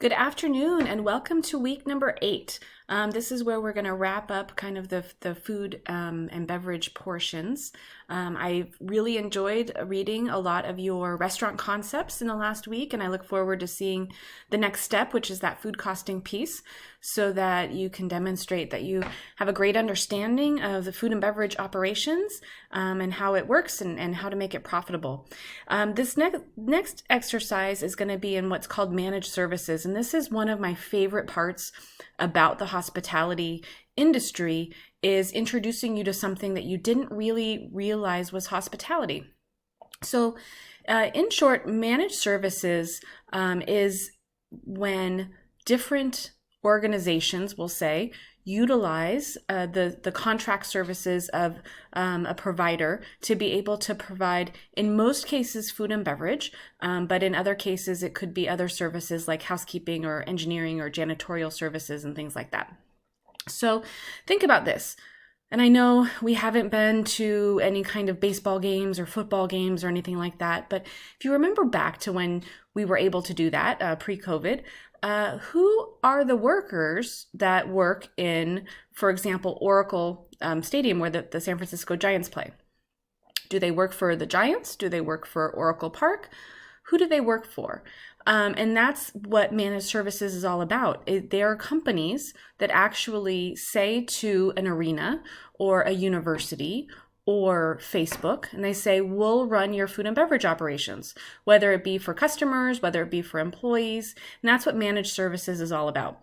Good afternoon and welcome to week number 8. This is where we're going to wrap up kind of the food and beverage portions. I really enjoyed reading a lot of your restaurant concepts in the last week, and I look forward to seeing the next step, which is that food costing piece, so that you can demonstrate that you have a great understanding of the food and beverage operations and how it works and how to make it profitable. This next exercise is going to be in what's called managed services. And this is one of my favorite parts about the hospitality industry, is introducing you to something that you didn't really realize was hospitality. So in short, managed services is when different organizations, will say, utilize the contract services of a provider to be able to provide, in most cases, food and beverage, but in other cases, it could be other services like housekeeping or engineering or janitorial services and things like that. So think about this. And I know we haven't been to any kind of baseball games or football games or anything like that, but if you remember back to when we were able to do that pre-COVID, who are the workers that work in, for example, Oracle Stadium where the San Francisco Giants play? Do they work for the Giants? Do they work for Oracle Park? Who do they work for? And that's what managed services is all about. They are companies that actually say to an arena or a university or Facebook, and they say, we'll run your food and beverage operations, whether it be for customers, whether it be for employees. And that's what managed services is all about.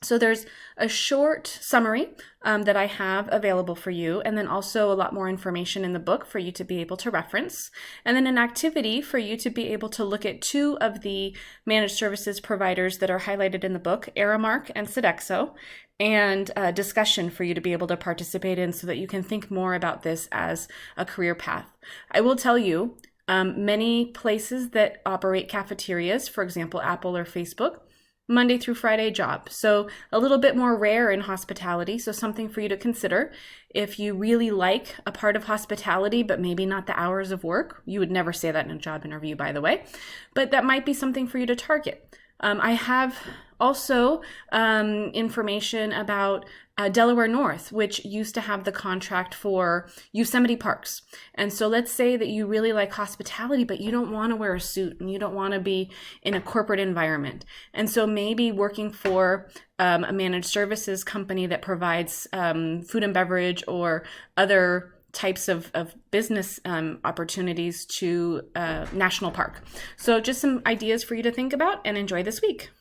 So there's a short summary that I have available for you, and then also a lot more information in the book for you to be able to reference, and then an activity for you to be able to look at two of the managed services providers that are highlighted in the book, Aramark and Sodexo, and a discussion for you to be able to participate in so that you can think more about this as a career path. I will tell you, many places that operate cafeterias, for example, Apple or Facebook, Monday through Friday job. So a little bit more rare in hospitality. So something for you to consider. If you really like a part of hospitality, but maybe not the hours of work, you would never say that in a job interview, by the way, but that might be something for you to target. I have also information about Delaware North, which used to have the contract for Yosemite Parks. And so let's say that you really like hospitality, but you don't want to wear a suit and you don't want to be in a corporate environment. And so maybe working for a managed services company that provides food and beverage or other types of business opportunities to National Park. So just some ideas for you to think about and enjoy this week.